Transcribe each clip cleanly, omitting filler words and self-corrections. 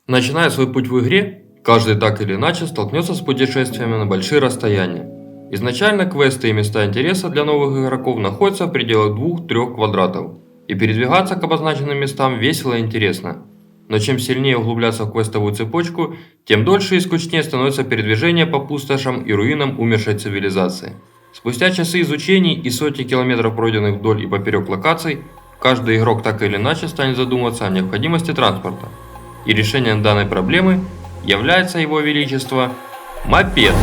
Начиная свой путь в игре, каждый так или иначе столкнется с путешествиями на большие расстояния. Изначально квесты и места интереса для новых игроков находятся в пределах 2-3 квадратов, и передвигаться к обозначенным местам весело и интересно. Но чем сильнее углубляться в квестовую цепочку, тем дольше и скучнее становится передвижение по пустошам и руинам умершей цивилизации. Спустя часы изучений и сотни километров пройденных вдоль и поперек локаций, каждый игрок так или иначе станет задумываться о необходимости транспорта. И решением данной проблемы является Его Величество мопед.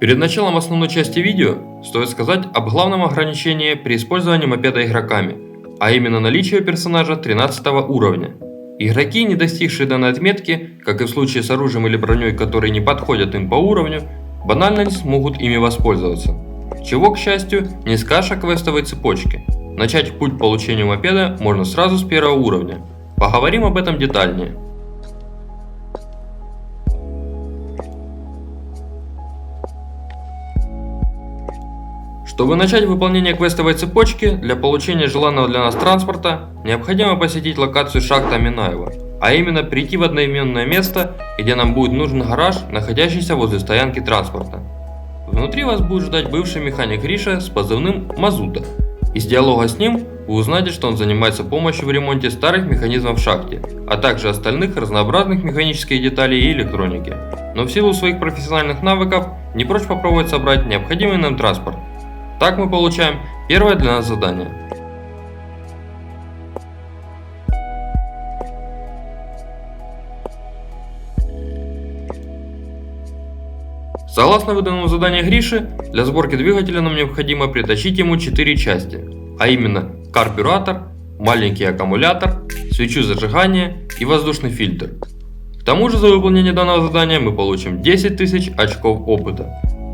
Перед началом основной части видео стоит сказать об главном ограничении при использовании мопеда игроками, а именно наличие персонажа 13 уровня. Игроки, не достигшие данной отметки, как и в случае с оружием или броней, которые не подходят им по уровню, банально не смогут ими воспользоваться. Чего, к счастью, не скажешь о квестовой цепочке. Начать путь к получению мопеда можно сразу с первого уровня. Поговорим об этом детальнее. Чтобы начать выполнение квестовой цепочки, для получения желанного для нас транспорта, необходимо посетить локацию шахта Минаева, а именно прийти в одноименное место, где нам будет нужен гараж, находящийся возле стоянки транспорта. Внутри вас будет ждать бывший механик Гриша с позывным Мазута. Из диалога с ним вы узнаете, что он занимается помощью в ремонте старых механизмов в шахте, а также остальных разнообразных механических деталей и электроники. Но в силу своих профессиональных навыков не прочь попробовать собрать необходимый нам транспорт. Так мы получаем первое для нас задание. Согласно выданному заданию Гриши, для сборки двигателя нам необходимо притащить ему 4 части, а именно карбюратор, маленький аккумулятор, свечу зажигания и воздушный фильтр. К тому же за выполнение данного задания мы получим 10 тысяч очков опыта.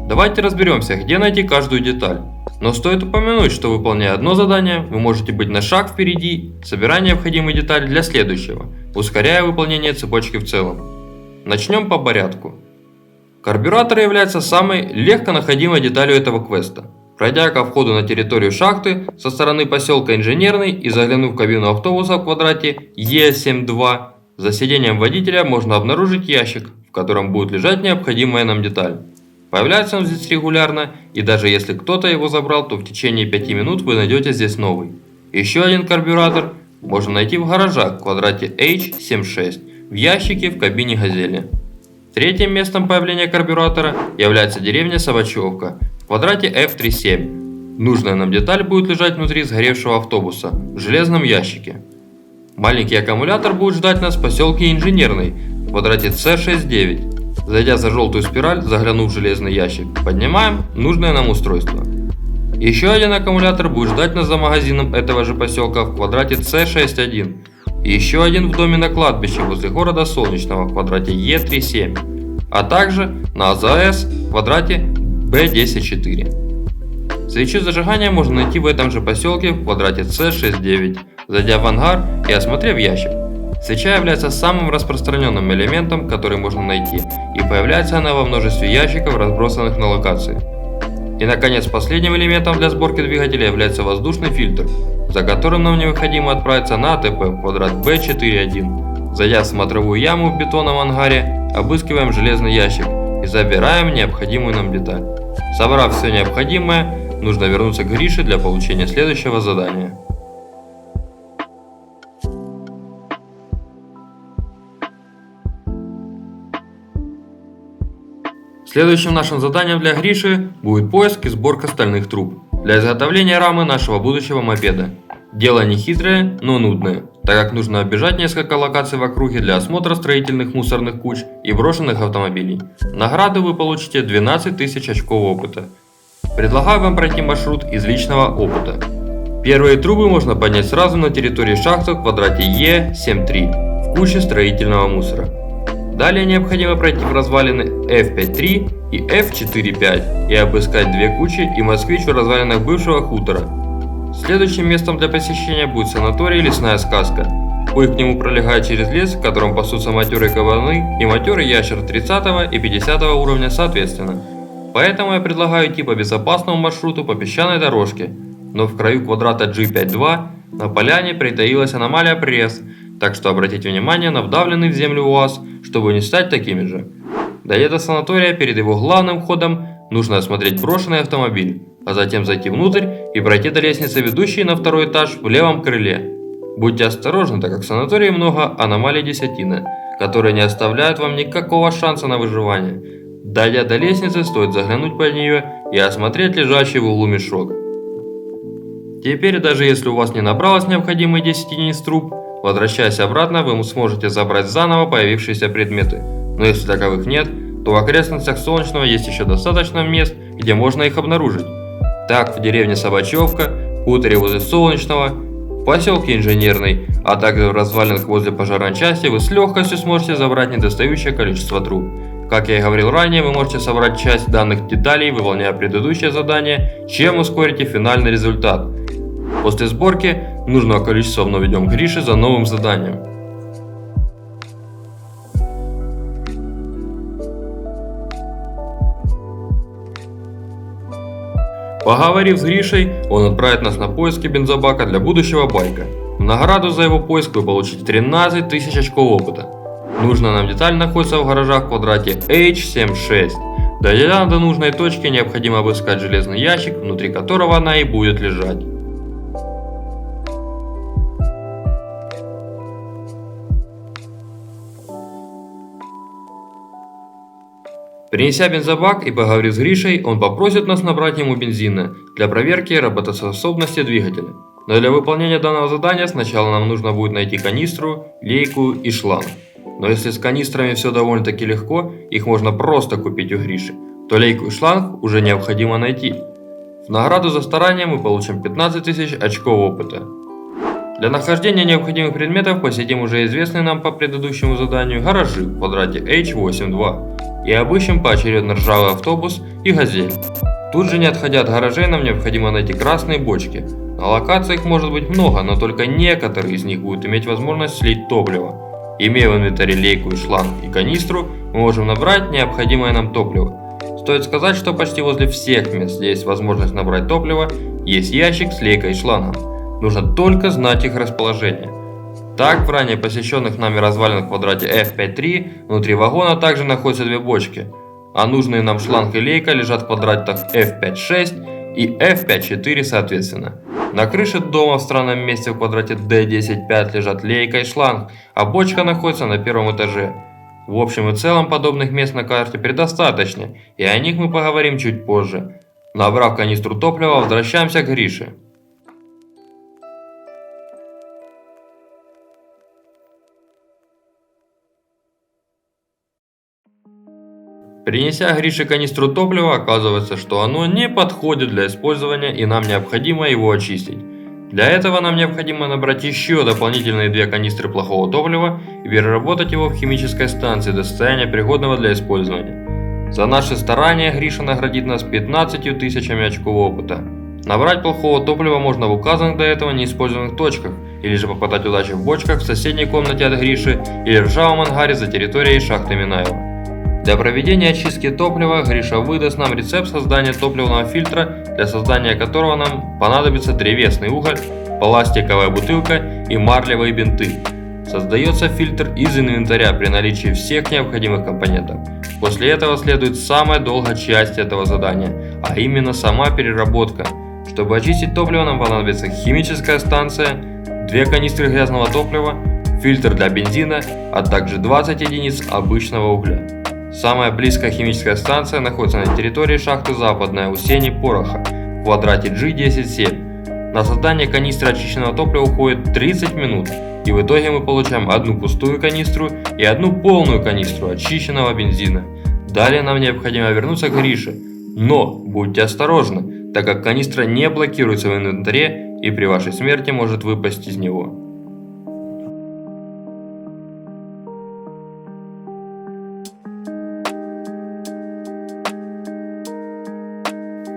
Давайте разберемся, где найти каждую деталь. Но стоит упомянуть, что выполняя одно задание, вы можете быть на шаг впереди, собирая необходимые детали для следующего, ускоряя выполнение цепочки в целом. Начнем по порядку. Карбюратор является самой легко находимой деталью этого квеста. Пройдя ко входу на территорию шахты со стороны поселка Инженерный и заглянув в кабину автобуса в квадрате Е72, за сиденьем водителя можно обнаружить ящик, в котором будет лежать необходимая нам деталь. Появляется он здесь регулярно, и даже если кто-то его забрал, то в течение 5 минут вы найдете здесь новый. Еще один карбюратор можно найти в гаражах в квадрате H76, в ящике в кабине Газели. Третьим местом появления карбюратора является деревня Собачевка в квадрате F37. Нужная нам деталь будет лежать внутри сгоревшего автобуса в железном ящике. Маленький аккумулятор будет ждать нас в поселке Инженерный в квадрате C69. Зайдя за желтую спираль, заглянув в железный ящик, поднимаем нужное нам устройство. Еще один аккумулятор будет ждать нас за магазином этого же поселка в квадрате C61. И еще один в доме на кладбище возле города Солнечного в квадрате E37. А также на АЗС в квадрате B104. Свечу зажигания можно найти в этом же поселке в квадрате C69, зайдя в ангар и осмотрев ящик. Свеча является самым распространенным элементом, который можно найти, и появляется она во множестве ящиков, разбросанных на локации. И наконец, последним элементом для сборки двигателя является воздушный фильтр, за которым нам необходимо отправиться на АТП в квадрат B41. Зайдя в смотровую яму в бетонном ангаре, обыскиваем железный ящик и забираем необходимую нам деталь. Собрав все необходимое, нужно вернуться к Грише для получения следующего задания. Следующим нашим заданием для Гриши будет поиск и сборка стальных труб для изготовления рамы нашего будущего мопеда. Дело не хитрое, но нудное, так как нужно оббежать несколько локаций в округе для осмотра строительных мусорных куч и брошенных автомобилей. Награду вы получите 12 тысяч очков опыта. Предлагаю вам пройти маршрут из личного опыта. Первые трубы можно поднять сразу на территории шахты в квадрате Е73 в куче строительного мусора. Далее необходимо пройти в развалины F5.3 и F4.5 и обыскать две кучи и москвич в развалинах бывшего хутора. Следующим местом для посещения будет санаторий «Лесная сказка». Путь к нему пролегает через лес, в котором пасутся матерые кабаны и матерый ящер 30 и 50 уровня соответственно. Поэтому я предлагаю идти по безопасному маршруту по песчаной дорожке, но в краю квадрата G5.2 на поляне притаилась аномалия пресс, так что обратите внимание на вдавленный в землю УАЗ, чтобы не стать такими же. Дойдя до санатория, перед его главным входом нужно осмотреть брошенный автомобиль, а затем зайти внутрь и пройти до лестницы, ведущей на второй этаж в левом крыле. Будьте осторожны, так как в санатории много аномалий десятины, которые не оставляют вам никакого шанса на выживание. Дойдя до лестницы, стоит заглянуть под нее и осмотреть лежащий в углу мешок. Теперь, даже если у вас не набралось необходимые 10 единиц труб, возвращаясь обратно, вы сможете забрать заново появившиеся предметы. Но если таковых нет, то в окрестностях Солнечного есть еще достаточно мест, где можно их обнаружить. Так, в деревне Собачевка, в хуторе возле Солнечного, в поселке Инженерный, а также в развалинах возле пожарной части вы с легкостью сможете забрать недостающее количество труб. Как я и говорил ранее, вы можете собрать часть данных деталей, выполняя предыдущее задание, чем ускорите финальный результат. После сборки нужного количества вновь идем к Грише за новым заданием. Поговорив с Гришей, он отправит нас на поиски бензобака для будущего байка. В награду за его поиск вы получите 13 тысяч очков опыта. Нужная нам деталь находится в гаражах в квадрате H76. Дойдя до нужной точки, необходимо обыскать железный ящик, внутри которого она и будет лежать. Принеся бензобак и поговорив с Гришей, он попросит нас набрать ему бензина для проверки работоспособности двигателя. Но для выполнения данного задания сначала нам нужно будет найти канистру, лейку и шланг. Но если с канистрами все довольно-таки легко, их можно просто купить у Гриши, то лейку и шланг уже необходимо найти. В награду за старание мы получим 15 тысяч очков опыта. Для нахождения необходимых предметов посетим уже известный нам по предыдущему заданию гаражи в квадрате H82 и обыщем поочередно ржавый автобус и газель. Тут же, не отходя от гаражей, нам необходимо найти красные бочки. На локации их может быть много, но только некоторые из них будут иметь возможность слить топливо. Имея в инвентаре лейку и шланг и канистру, мы можем набрать необходимое нам топливо. Стоит сказать, что почти возле всех мест, где есть возможность набрать топливо, есть ящик с лейкой и шлангом. Нужно только знать их расположение. Так, в ранее посещенных нами развалинах в квадрате F5.3 внутри вагона также находятся две бочки, а нужные нам шланг и лейка лежат в квадратах F5.6 и F5.4 соответственно. На крыше дома в странном месте в квадрате D10.5 лежат лейка и шланг, а бочка находится на первом этаже. В общем и целом подобных мест на карте предостаточно, и о них мы поговорим чуть позже. Набрав канистру топлива, возвращаемся к Грише. Принеся Грише канистру топлива, оказывается, что оно не подходит для использования и нам необходимо его очистить. Для этого нам необходимо набрать еще дополнительные 2 канистры плохого топлива и переработать его в химической станции до состояния пригодного для использования. За наши старания Гриша наградит нас 15 тысячами очков опыта. Набрать плохого топлива можно в указанных до этого неиспользованных точках, или же попытать удачи в бочках в соседней комнате от Гриши или ржавом ангаре за территорией шахты Минаева. Для проведения очистки топлива Гриша выдаст нам рецепт создания топливного фильтра, для создания которого нам понадобится древесный уголь, пластиковая бутылка и марлевые бинты. Создается фильтр из инвентаря при наличии всех необходимых компонентов. После этого следует самая долгая часть этого задания, а именно сама переработка. Чтобы очистить топливо, нам понадобится химическая станция, 2 канистры грязного топлива, фильтр для бензина, а также 20 единиц обычного угля. Самая близкая химическая станция находится на территории шахты Западная у сени пороха в квадрате G10.7. на создание канистры очищенного топлива уходит 30 минут, и в итоге мы получаем одну пустую канистру и одну полную канистру очищенного бензина. Далее нам необходимо вернуться к Грише, но будьте осторожны, так как канистра не блокируется в инвентаре и при вашей смерти может выпасть из него.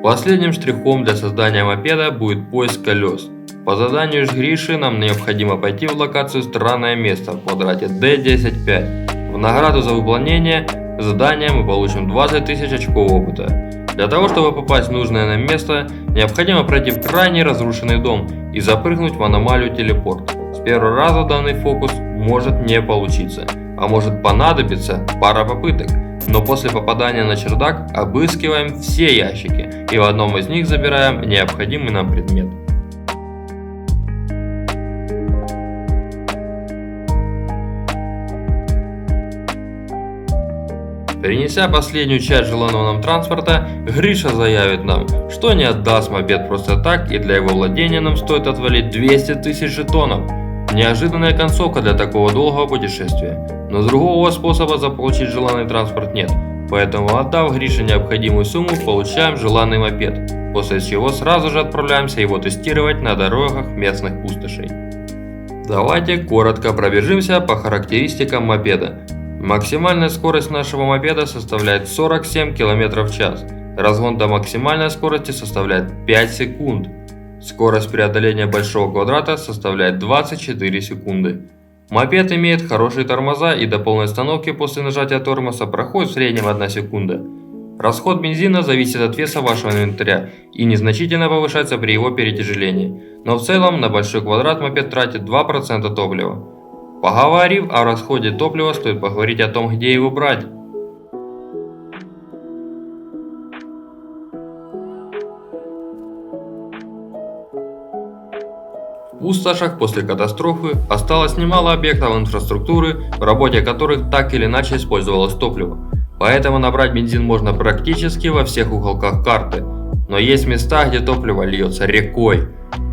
Последним штрихом для создания мопеда будет поиск колес. По заданию Гриши нам необходимо пойти в локацию «Странное место» в квадрате D105. В награду за выполнение задания мы получим 20 тысяч очков опыта. Для того, чтобы попасть в нужное нам место, необходимо пройти в крайне разрушенный дом и запрыгнуть в аномалию телепорт. С первого раза данный фокус может не получиться, а может понадобиться пара попыток. Но после попадания на чердак обыскиваем все ящики и в одном из них забираем необходимый нам предмет. Перенеся последнюю часть желанного нам транспорта, Гриша заявит нам, что не отдаст мопед просто так, и для его владения нам стоит отвалить 200 тысяч жетонов. Неожиданная концовка для такого долгого путешествия, но другого способа заполучить желанный транспорт нет, поэтому, отдав Грише необходимую сумму, получаем желанный мопед, после чего сразу же отправляемся его тестировать на дорогах местных пустошей. Давайте коротко пробежимся по характеристикам мопеда. Максимальная скорость нашего мопеда составляет 47 км в час, разгон до максимальной скорости составляет 5 секунд. Скорость преодоления большого квадрата составляет 24 секунды. Мопед имеет хорошие тормоза и до полной остановки после нажатия тормоза проходит в среднем 1 секунда. Расход бензина зависит от веса вашего инвентаря и незначительно повышается при его перетяжелении, но в целом на большой квадрат мопед тратит 2% топлива. Поговорив о расходе топлива, стоит поговорить о том, где его брать. В пустошах после катастрофы осталось немало объектов инфраструктуры, в работе которых так или иначе использовалось топливо. Поэтому набрать бензин можно практически во всех уголках карты. Но есть места, где топливо льется рекой.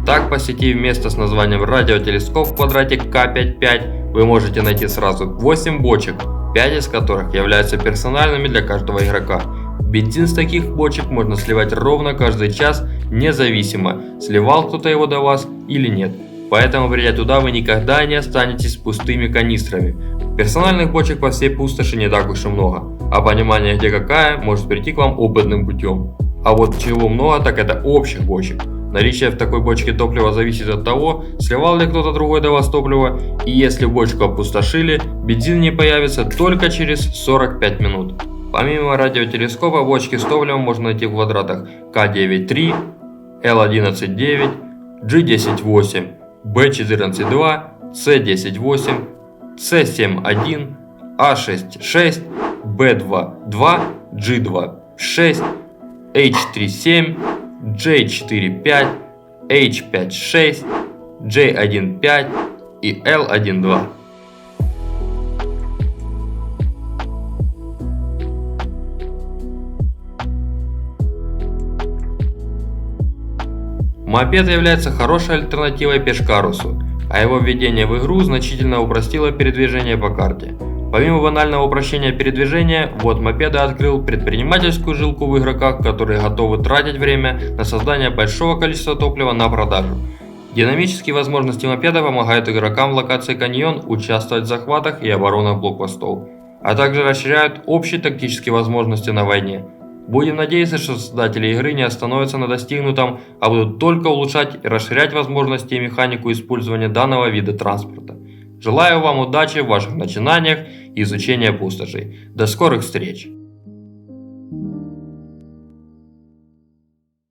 Так, посетив место с названием радиотелескоп в квадрате К55, вы можете найти сразу 8 бочек, 5 из которых являются персональными для каждого игрока. Бензин с таких бочек можно сливать ровно каждый час, независимо, сливал кто-то его до вас или нет. Поэтому, придя туда, вы никогда не останетесь с пустыми канистрами. Персональных бочек по всей пустоши не так уж и много, а понимание, где какая, может прийти к вам опытным путем. А вот чего много, так это общих бочек. Наличие в такой бочке топлива зависит от того, сливал ли кто-то другой до вас топливо, и если бочку опустошили, бензин не появится только через 45 минут. Помимо радиотелескопа, бочки с топливом можно найти в квадратах К9-3, Л11-9, G10-8, Б14-2, С10-8, С7-1, А6-6, Б2-2, G2-6, H3-7, J4-5, H5-6, J1-5 и L1-2. Мопед является хорошей альтернативой пешкарусу, а его введение в игру значительно упростило передвижение по карте. Помимо банального упрощения передвижения, вот мопеда открыл предпринимательскую жилку в игроках, которые готовы тратить время на создание большого количества топлива на продажу. Динамические возможности мопеда помогают игрокам в локации Каньон участвовать в захватах и оборонах блокпостов, а также расширяют общие тактические возможности на войне. Будем надеяться, что создатели игры не остановятся на достигнутом, а будут только улучшать и расширять возможности и механику использования данного вида транспорта. Желаю вам удачи в ваших начинаниях и изучения пустошей. До скорых встреч!